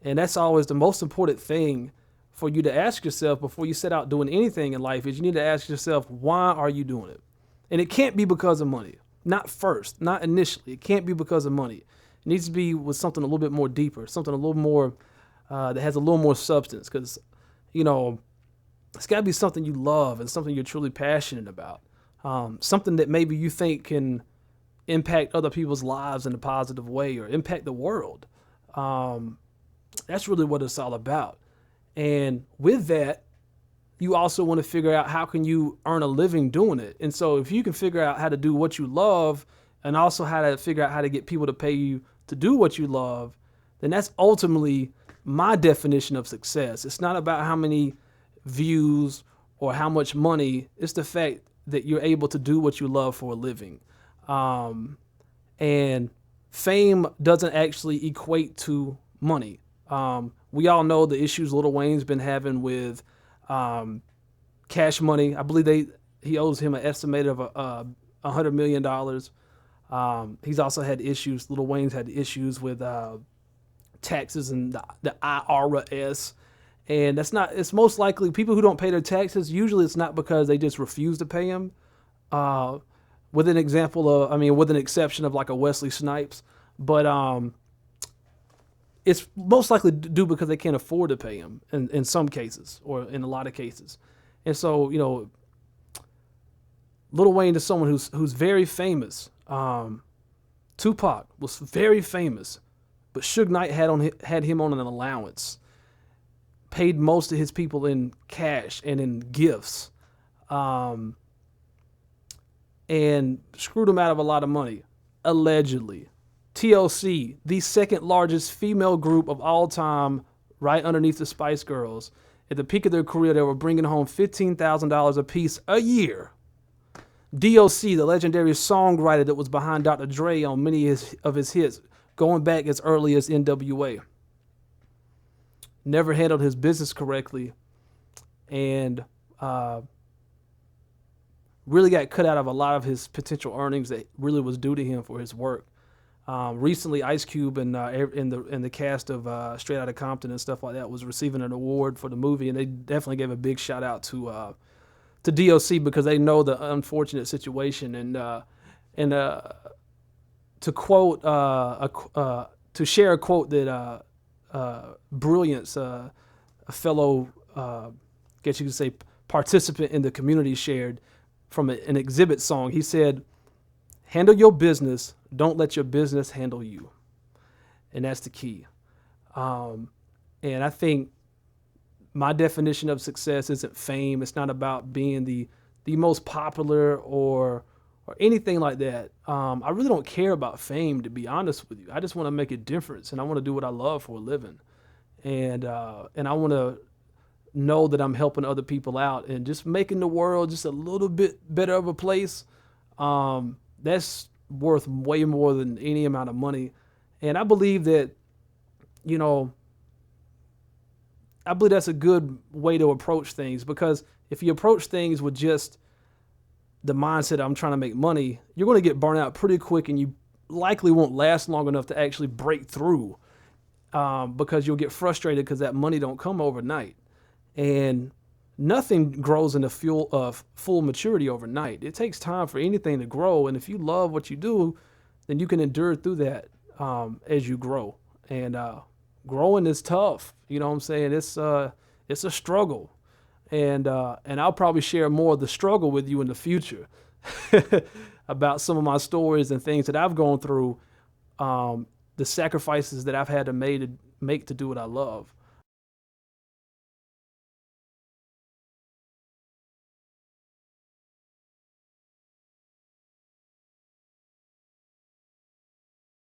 And that's always the most important thing for you to ask yourself before you set out doing anything in life is you need to ask yourself, why are you doing it? And it can't be because of money. Not first, not initially. It can't be because of money. It needs to be with something a little bit more deeper, something a little more that has a little more substance. Because, you know, it's got to be something you love and something you're truly passionate about. Something that maybe you think can impact other people's lives in a positive way or impact the world. That's really what it's all about. And with that, you also want to figure out how can you earn a living doing it. And so if you can figure out how to do what you love and also how to figure out how to get people to pay you to do what you love, then that's ultimately my definition of success. It's not about how many views or how much money. It's the fact that you're able to do what you love for a living. And fame doesn't actually equate to money. We all know the issues Lil Wayne's been having with cash money. I believe he owes him an estimated of $100 million. He's also had issues. Lil Wayne's had issues with taxes and the IRS. And it's most likely people who don't pay their taxes, usually it's not because they just refuse to pay them. With an exception of like a Wesley Snipes. But it's most likely due because they can't afford to pay him in some cases or in a lot of cases. And so, you know, Lil Wayne is someone who's very famous. Tupac was very famous, but Suge Knight had him on an allowance, paid most of his people in cash and in gifts, and screwed him out of a lot of money, allegedly. TLC, the second largest female group of all time, right underneath the Spice Girls. At the peak of their career, they were bringing home $15,000 a piece a year. DOC, the legendary songwriter that was behind Dr. Dre on many of his hits, going back as early as NWA. Never handled his business correctly and really got cut out of a lot of his potential earnings that really was due to him for his work. Recently, Ice Cube and in the cast of Straight Outta Compton and stuff like that was receiving an award for the movie, and they definitely gave a big shout out to DOC because they know the unfortunate situation. And to quote to share a quote that Brilliance, a fellow, guess you could say, participant in the community, shared from an Exhibit song. He said, "Handle your business. Don't let your business handle you." And that's the key. And I think my definition of success isn't fame. It's not about being the most popular or anything like that. I really don't care about fame, to be honest with you. I just want to make a difference, and I want to do what I love for a living. And I want to know that I'm helping other people out and just making the world just a little bit better of a place. That's worth way more than any amount of money. And I believe that, you know, I believe that's a good way to approach things, because if you approach things with just the mindset I'm trying to make money, you're going to get burnt out pretty quick, and you likely won't last long enough to actually break through, because you'll get frustrated because that money don't come overnight. And nothing grows into full maturity overnight. It takes time for anything to grow, and if you love what you do, then you can endure through that as you grow. And growing is tough. You know what I'm saying? It's a struggle, and I'll probably share more of the struggle with you in the future about some of my stories and things that I've gone through, the sacrifices that I've had to make to do what I love.